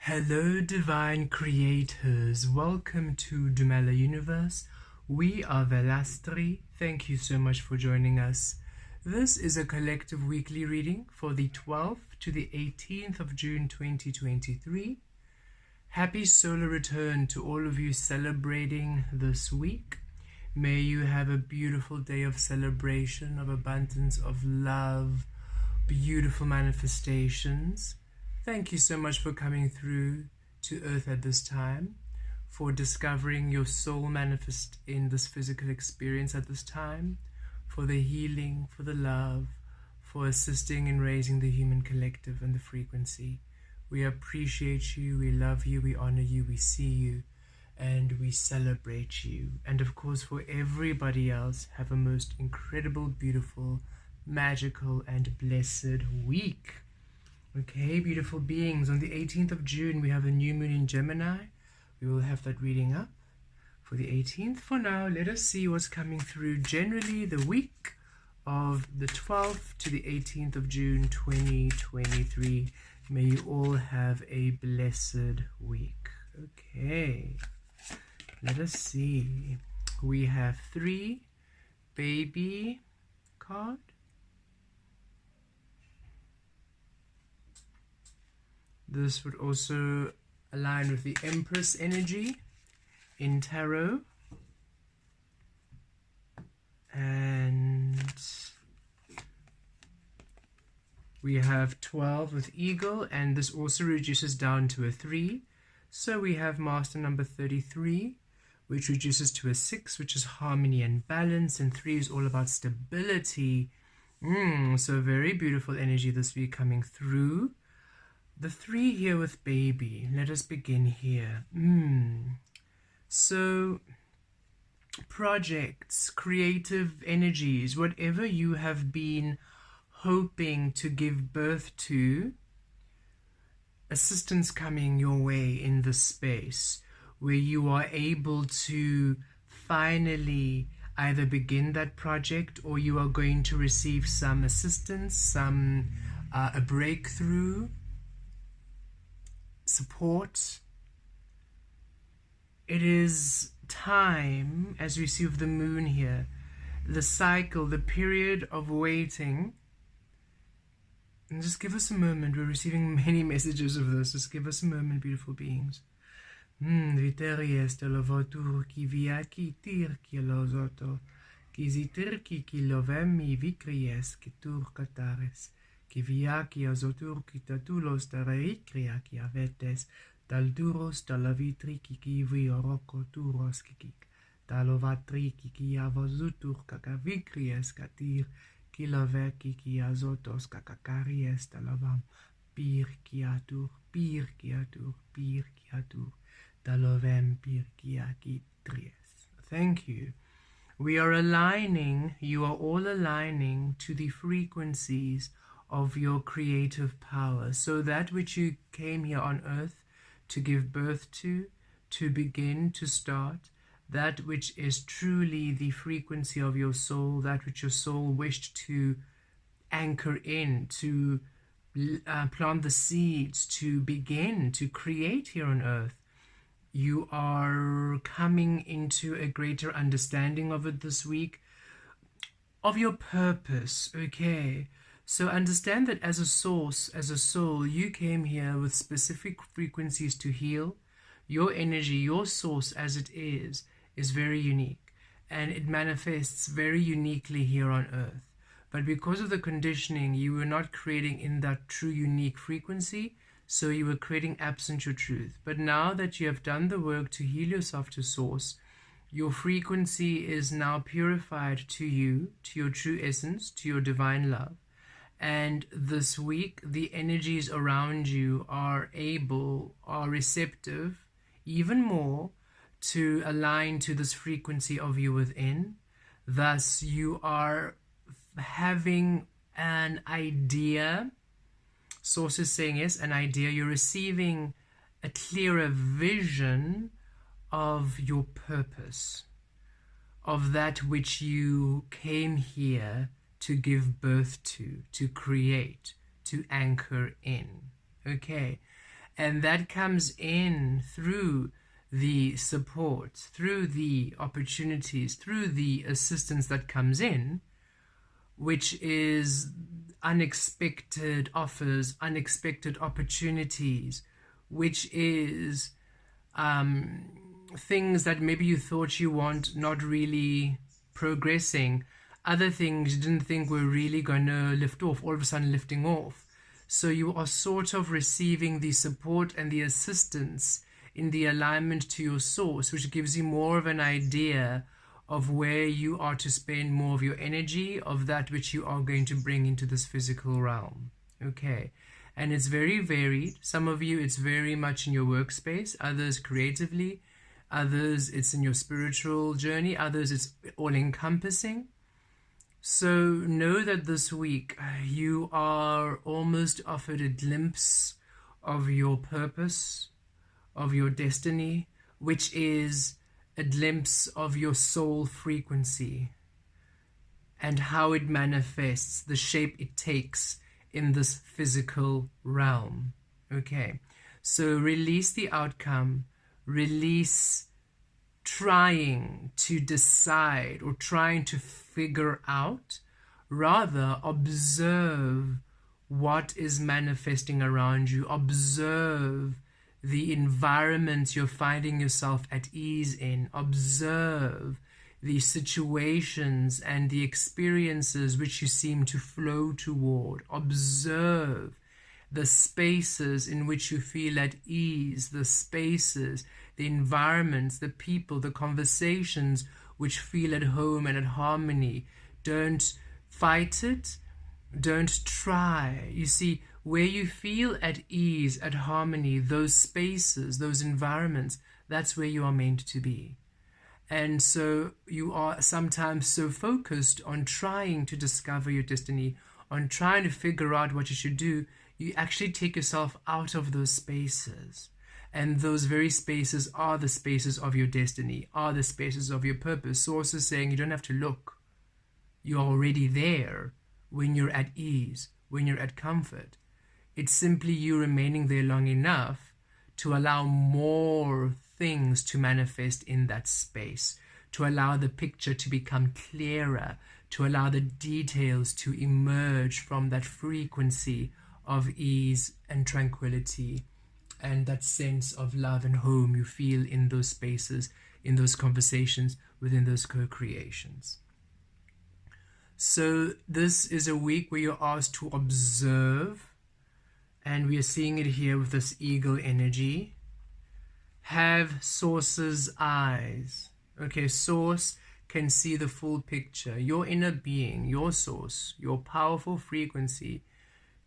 Hello, divine creators. Welcome to Dumela Universe. We are Velastri. Thank you so much for joining us. This is a collective weekly reading for the 12th to the 18th of June 2023. Happy solar return to all of you celebrating this week. May you have a beautiful day of celebration, of abundance, of love, beautiful manifestations. Thank you so much for coming through to Earth at this time, for discovering your soul manifest in this physical experience at this time, for the healing, for the love, for assisting in raising the human collective and the frequency. We appreciate you, we love you, we honor you, we see you, and we celebrate you. And of course, for everybody else, have a most incredible, beautiful, magical, and blessed week. Okay, beautiful beings, on the 18th of June, we have a new moon in Gemini. We will have that reading up for the 18th. For now, let us see what's coming through generally the week of the 12th to the 18th of June, 2023. May you all have a blessed week. Okay, let us see. We have 3 baby card. This would also align with the Empress energy in Tarot. And we have 12 with Eagle, and this also reduces down to a 3. So we have Master number 33, which reduces to a 6, which is harmony and balance, and 3 is all about stability. So very beautiful energy this week coming through. The 3 here with baby. Let us begin here. So, projects, creative energies, whatever you have been hoping to give birth to, assistance coming your way in this space where you are able to finally either begin that project, or you are going to receive some assistance, a breakthrough, support. It is time, as we see with the moon here, the cycle, the period of waiting. And just give us a moment. We're receiving many messages of this. Just give us a moment, beautiful beings. Viteries te lo votur ki viaki tir ki lo zoto ki zitir ki lovemi vicries ki tur katares. Ki viaki azotur ki tatulos tareikria ki avetes dalduros talavitri ki vi oroko turos ki talovatri ki avozutur kakavicries katir ki loveki ki azotos kakakaries talavam pir ki atur talovem pir ki tries. Thank you. We are aligning, you are all aligning to the frequencies of your creative power. So that which you came here on earth to give birth to begin, to start, that which is truly the frequency of your soul, that which your soul wished to anchor in, to plant the seeds, to begin, to create here on earth. You are coming into a greater understanding of it this week, of your purpose, okay? So understand that as a source, as a soul, you came here with specific frequencies to heal. Your energy, your source as it is very unique. And it manifests very uniquely here on earth. But because of the conditioning, you were not creating in that true unique frequency. So you were creating absent your truth. But now that you have done the work to heal yourself to source, your frequency is now purified to you, to your true essence, to your divine love. And this week, the energies around you are receptive even more to align to this frequency of you within. Thus, you are having an idea. Source is saying yes, an idea. You're receiving a clearer vision of your purpose, of that which you came here to give birth to create, to anchor in. Okay, And that comes in through the support, through the opportunities, through the assistance that comes in, which is unexpected offers, unexpected opportunities, which is things that maybe you thought you want not really progressing, other things you didn't think were really going to lift off, all of a sudden lifting off. So you are sort of receiving the support and the assistance in the alignment to your source, which gives you more of an idea of where you are to spend more of your energy, of that which you are going to bring into this physical realm. Okay. And it's very varied. Some of you, it's very much in your workspace, others creatively, others it's in your spiritual journey, others it's all encompassing. So know that this week you are almost offered a glimpse of your purpose, of your destiny, which is a glimpse of your soul frequency and how it manifests, the shape it takes in this physical realm. Okay, so release the outcome, release trying to decide or trying to figure out, rather observe what is manifesting around you, observe the environment you're finding yourself at ease in, observe the situations and the experiences which you seem to flow toward, observe the spaces in which you feel at ease, the spaces, the environments, the people, the conversations which feel at home and at harmony. Don't fight it, don't try. You see, where you feel at ease, at harmony, those spaces, those environments, that's where you are meant to be. And so you are sometimes so focused on trying to discover your destiny, on trying to figure out what you should do, you actually take yourself out of those spaces. And those very spaces are the spaces of your destiny, are the spaces of your purpose. Source is saying you don't have to look. You're already there when you're at ease, when you're at comfort. It's simply you remaining there long enough to allow more things to manifest in that space, to allow the picture to become clearer, to allow the details to emerge from that frequency of ease and tranquility and that sense of love and home you feel in those spaces, in those conversations, within those co-creations. So this is a week where you're asked to observe, and we are seeing it here with this eagle energy. Have Source's eyes. Okay, Source can see the full picture. Your inner being, your Source, your powerful frequency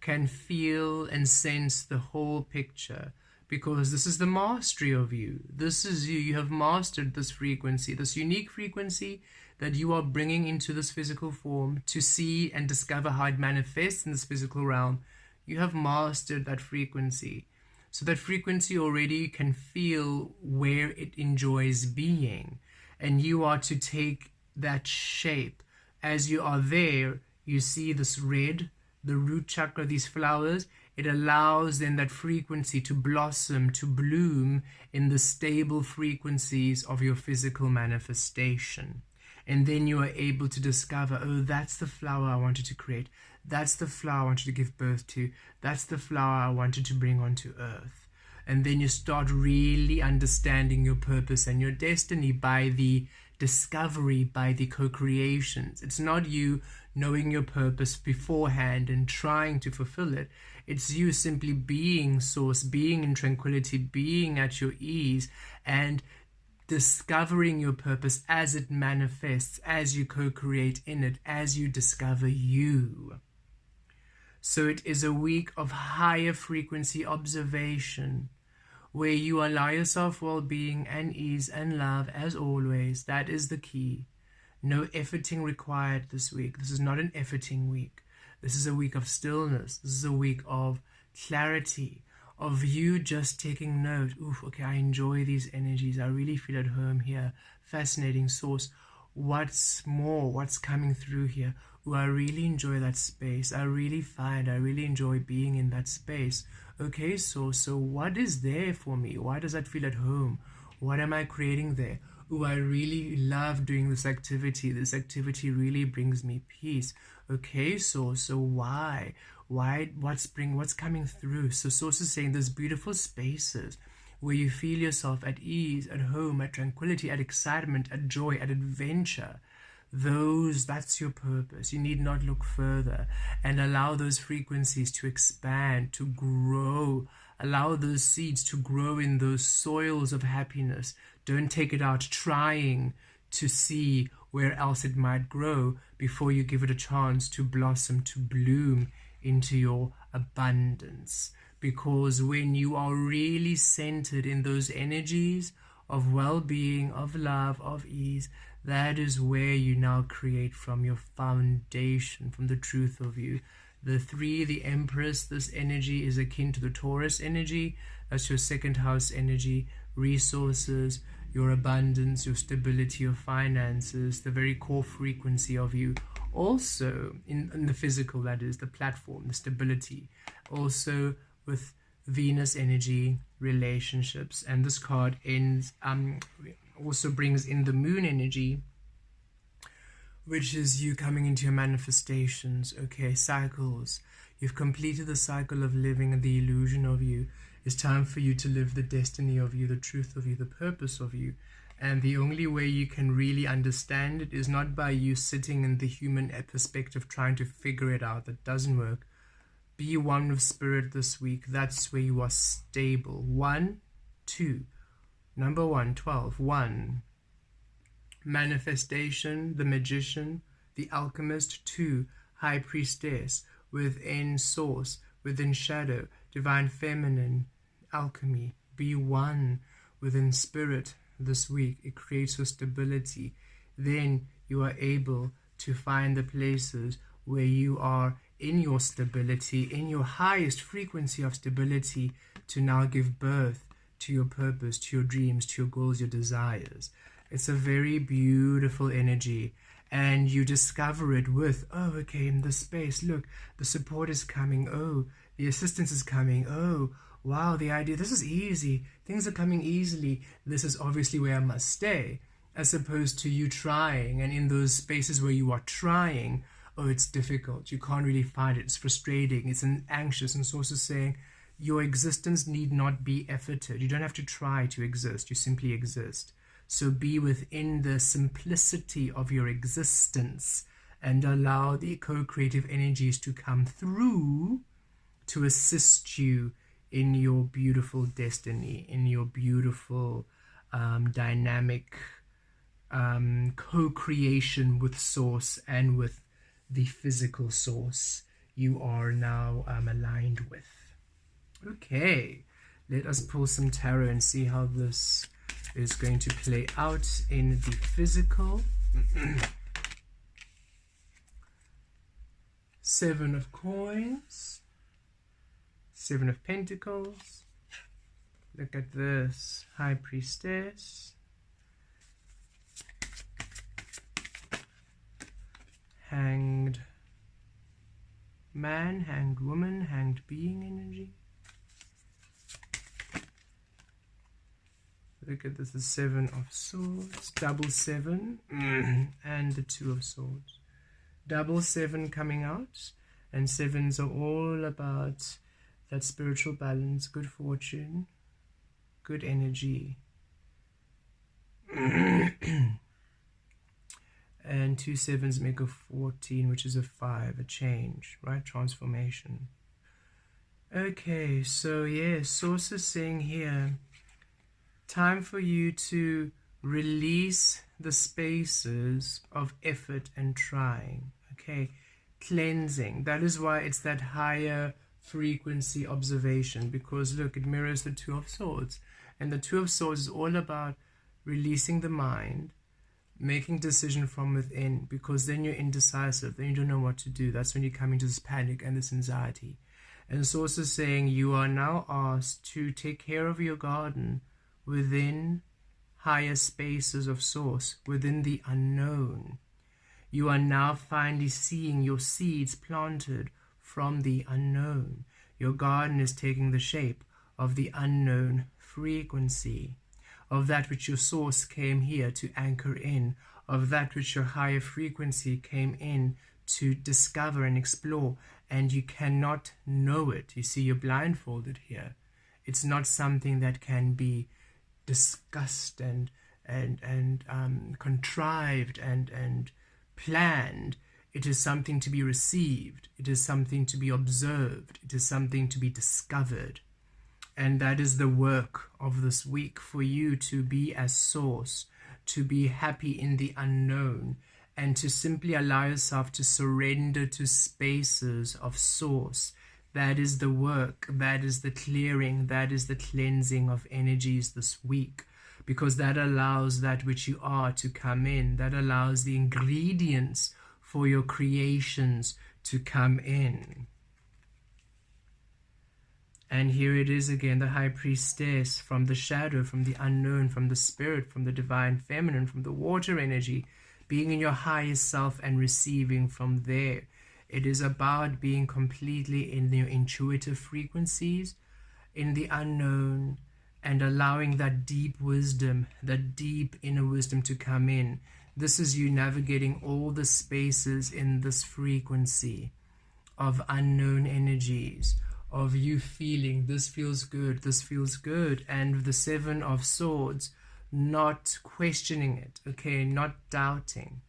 can feel and sense the whole picture, because this is the mastery of you. This is you. You have mastered this frequency, this unique frequency that you are bringing into this physical form to see and discover how it manifests in this physical realm. You have mastered that frequency. So that frequency already can feel where it enjoys being. And you are to take that shape. As you are there, you see this red, the root chakra, these flowers. It allows then that frequency to blossom, to bloom in the stable frequencies of your physical manifestation. And then you are able to discover, oh, that's the flower I wanted to create. That's the flower I wanted to give birth to. That's the flower I wanted to bring onto earth. And then you start really understanding your purpose and your destiny by the discovery, by the co-creations. It's not you knowing your purpose beforehand and trying to fulfill it. It's you simply being Source, being in tranquility, being at your ease, and discovering your purpose as it manifests, as you co-create in it, as you discover you. So it is a week of higher frequency observation, where you allow yourself well-being and ease and love as always. That is the key. No efforting required this week. This is not an efforting week. This is a week of stillness. This is a week of clarity, of you just taking note. Oof, okay, I enjoy these energies. I really feel at home here. Fascinating Source. What's more? What's coming through here? Ooh, I really enjoy that space. I really enjoy being in that space. Okay, so what is there for me? Why does that feel at home? What am I creating there? Ooh, I really love doing this activity. This activity really brings me peace. Okay, so why? What's coming through? So Source is saying there's beautiful spaces where you feel yourself at ease, at home, at tranquility, at excitement, at joy, at adventure. That's your purpose. You need not look further, and allow those frequencies to expand, to grow. Allow those seeds to grow in those soils of happiness. Don't take it out trying to see where else it might grow before you give it a chance to blossom, to bloom into your abundance. Because when you are really centered in those energies of well-being, of love, of ease, that is where you now create from your foundation, from the truth of you. The 3, the Empress, this energy is akin to the Taurus energy. That's your second house energy, resources, your abundance, your stability, your finances, the very core frequency of you. Also, in the physical, that is, the platform, the stability. Also with Venus energy, relationships. And this card ends also brings in the Moon energy, which is you coming into your manifestations. Okay, cycles. You've completed the cycle of living and the illusion of you. It's time for you to live the destiny of you, the truth of you, the purpose of you. And the only way you can really understand it is not by you sitting in the human perspective trying to figure it out. That doesn't work. Be one with spirit this week. That's where you are stable. 1, 2. Number 1, 12. 1. Manifestation, the magician, the alchemist. 2. High priestess, within source, within shadow, divine feminine, alchemy. Be one within spirit this week. It creates your stability. Then you are able to find the places where you are in your stability, in your highest frequency of stability, to now give birth to your purpose, to your dreams, to your goals, your desires. It's a very beautiful energy, and you discover it with, oh, okay, in this space, look, the support is coming, oh, the assistance is coming, oh, wow, the idea, this is easy, things are coming easily, this is obviously where I must stay, as opposed to you trying, and in those spaces where you are trying, oh, it's difficult, you can't really find it, it's frustrating, it's anxious. And Source is saying your existence need not be efforted. You don't have to try to exist, you simply exist. So be within the simplicity of your existence and allow the co-creative energies to come through to assist you in your beautiful destiny, in your beautiful dynamic co-creation with Source and with the physical source you are now aligned with. Okay, let us pull some tarot and see how this is going to play out in the physical. 7 of coins, 7 of pentacles. Look at this, high priestess, hanged man, hanged woman, hanged being energy. Look at this, the 7 of swords, double 7, and the 2 of swords. Double 7 coming out, and 7s are all about that spiritual balance, good fortune, good energy. And 2 7s make a 14, which is a 5, a change, right? Transformation. Okay, so yeah, Source is saying here, time for you to release the spaces of effort and trying. Okay, cleansing. That is why it's that higher frequency observation, because look, it mirrors the 2 of swords, and the 2 of swords is all about releasing the mind, making decision from within, because then you're indecisive, then you don't know what to do. That's when you come into this panic and this anxiety. And Source is saying you are now asked to take care of your garden within higher spaces of Source, within the unknown. You are now finally seeing your seeds planted from the unknown. Your garden is taking the shape of the unknown frequency, of that which your source came here to anchor in, of that which your higher frequency came in to discover and explore, and you cannot know it. You see, you're blindfolded here. It's not something that can be discussed and contrived and planned. It is something to be received. It is something to be observed. It is something to be discovered. And that is the work of this week, for you to be as source, to be happy in the unknown, and to simply allow yourself to surrender to spaces of source. That is the work, that is the clearing, that is the cleansing of energies this week, because that allows that which you are to come in, that allows the ingredients for your creations to come in. And here it is again, the High Priestess, from the shadow, from the unknown, from the spirit, from the divine feminine, from the water energy, being in your highest self and receiving from there. It is about being completely in your intuitive frequencies, in the unknown, and allowing that deep wisdom, that deep inner wisdom to come in. This is you navigating all the spaces in this frequency of unknown energies, of you feeling this feels good, and the Seven of Swords, not questioning it, okay, not doubting.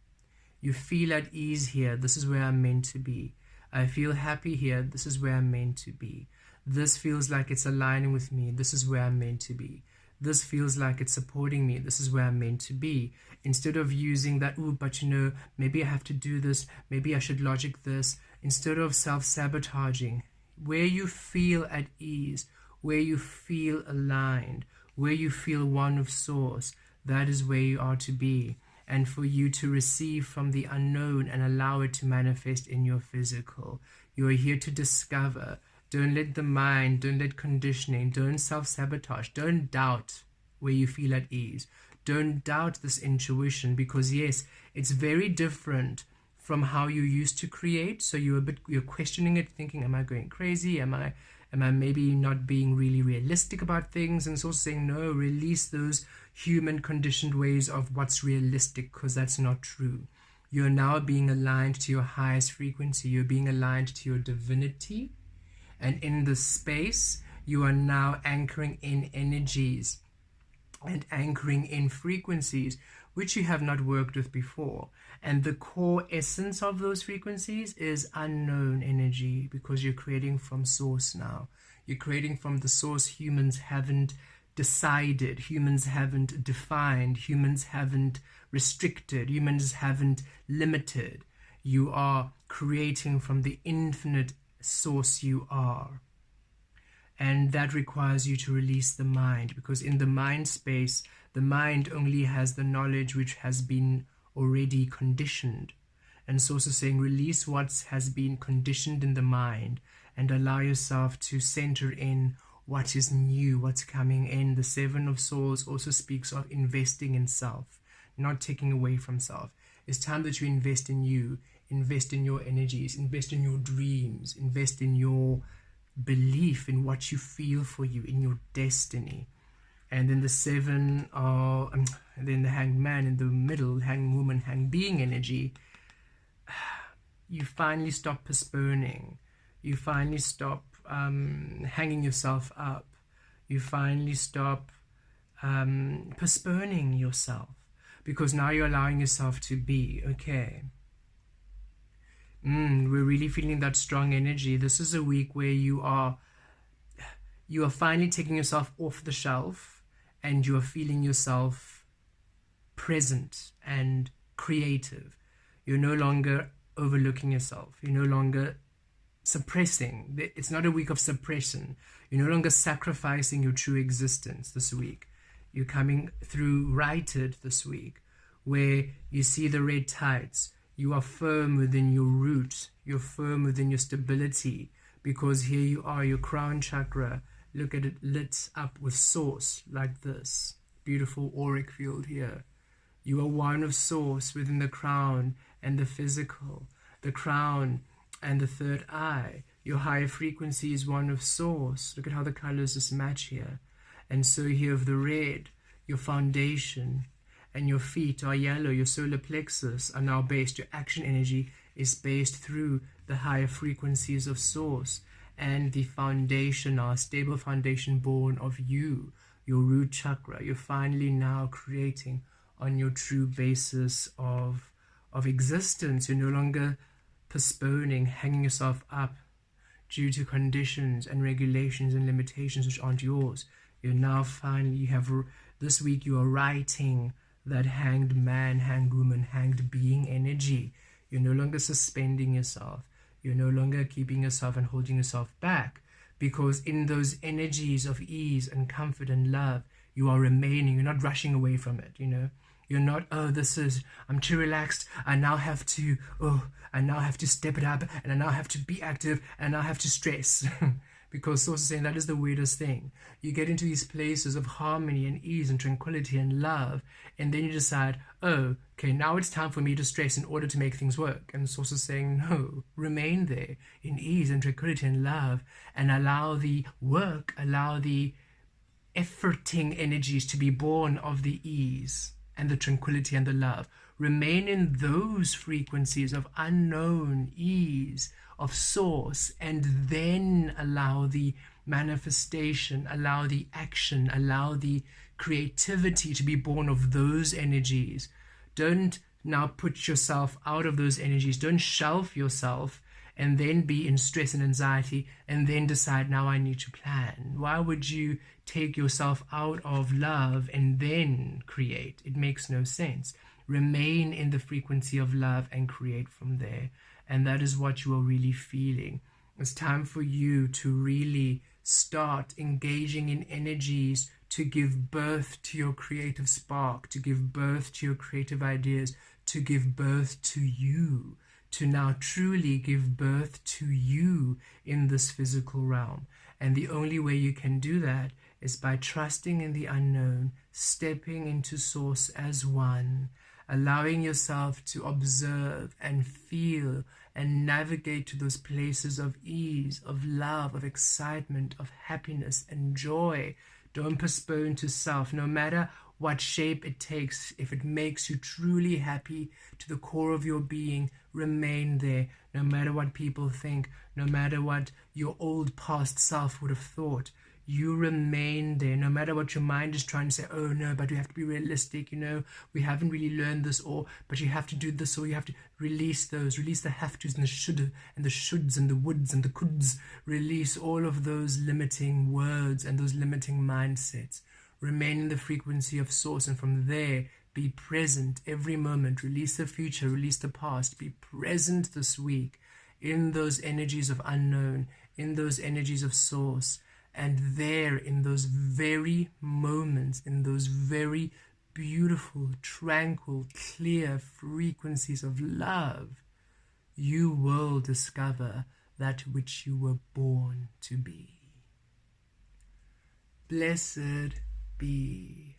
You feel at ease here. This is where I'm meant to be. I feel happy here. This is where I'm meant to be. This feels like it's aligning with me. This is where I'm meant to be. This feels like it's supporting me. This is where I'm meant to be. Instead of using that, oh, but you know, maybe I have to do this. Maybe I should logic this. Instead of self-sabotaging, where you feel at ease, where you feel aligned, where you feel one of source, that is where you are to be. And for you to receive from the unknown and allow it to manifest in your physical. You are here to discover. Don't let the mind, don't let conditioning, don't self-sabotage, don't doubt where you feel at ease. Don't doubt this intuition, because yes, it's very different from how you used to create. So you're questioning it, thinking, am I going crazy? Am I maybe not being really realistic about things? And it's also saying, no, release those human conditioned ways of what's realistic, because that's not true. You're now being aligned to your highest frequency. You're being aligned to your divinity. And in this space, you are now anchoring in energies and anchoring in frequencies which you have not worked with before. And the core essence of those frequencies is unknown energy, because you're creating from source now. You're creating from the source humans haven't decided, humans haven't defined, humans haven't restricted, humans haven't limited. You are creating from the infinite source you are. And that requires you to release the mind, because in the mind space, the mind only has the knowledge which has been already conditioned. And so saying, release what has been conditioned in the mind and allow yourself to center in what is new, what's coming in. The Seven of Swords also speaks of investing in self, not taking away from self. It's time that you invest in you, invest in your energies, invest in your dreams, invest in your belief in what you feel for you, in your destiny. And then the Seven of, then the Hanged Man in the middle, Hanged Woman, Hanged Being energy. You finally stop postponing. You finally stop hanging yourself up. You finally stop postponing yourself, because now you're allowing yourself to be. Okay. We're really feeling that strong energy. This is a week where you are finally taking yourself off the shelf, and you are feeling yourself present and creative. You're no longer overlooking yourself. You're no longer suppressing. It's not a week of suppression. You're no longer sacrificing your true existence this week. You're coming through righted this week, where you see the red tides. You are firm within your root. You're firm within your stability, because here you are, your crown chakra. Look at it lit up with source like this. Beautiful auric field here. You are one of source within the crown, and the physical, the crown and the third eye. Your higher frequency is one of source. Look at how the colors just match here. And so here of the red, your foundation, and your feet are yellow. Your solar plexus are now based. Your action energy is based through the higher frequencies of source, and the foundation, our stable foundation born of you, your root chakra. You're finally now creating on your true basis of existence. You're no longer postponing, hanging yourself up due to conditions and regulations and limitations which aren't yours. You're now finally, you have, this week you are writing that hanged man, hanged woman, hanged being energy. You're no longer suspending yourself. You're no longer keeping yourself and holding yourself back, because in those energies of ease and comfort and love, you are remaining. You're not rushing away from it, you know. You're not, oh, I'm too relaxed. I now have to step it up, and I now have to be active, and I now have to stress. Because Source is saying that is the weirdest thing. You get into these places of harmony and ease and tranquility and love, and then you decide, oh, okay, now it's time for me to stress in order to make things work. And Source is saying, no, remain there in ease and tranquility and love, and allow the work, allow the efforting energies to be born of the ease and the tranquility and the love. Remain in those frequencies of unknown ease, of source, and then allow the manifestation, allow the action, allow the creativity to be born of those energies. Don't now put yourself out of those energies. Don't shelf yourself and then be in stress and anxiety and then decide, now I need to plan. Why would you take yourself out of love and then create? It makes no sense. Remain in the frequency of love and create from there. And that is what you are really feeling. It's time for you to really start engaging in energies to give birth to your creative spark, to give birth to your creative ideas, to give birth to you, to now truly give birth to you in this physical realm. And the only way you can do that is by trusting in the unknown, stepping into source as one, allowing yourself to observe and feel and navigate to those places of ease, of love, of excitement, of happiness and joy. Don't postpone to self, no matter what shape it takes. If it makes you truly happy to the core of your being, remain there, no matter what people think, no matter what your old past self would have thought. You remain there, no matter what your mind is trying to say, oh no, but we have to be realistic, you know, we haven't really learned this, or but you have to do this, or you have to release those, release the have tos and the should and the shoulds and the woulds and the coulds. Release all of those limiting words and those limiting mindsets. Remain in the frequency of source, and from there be present every moment. Release the future, release the past. Be present this week in those energies of unknown, in those energies of source. And there, in those very moments, in those very beautiful, tranquil, clear frequencies of love, you will discover that which you were born to be. Blessed be.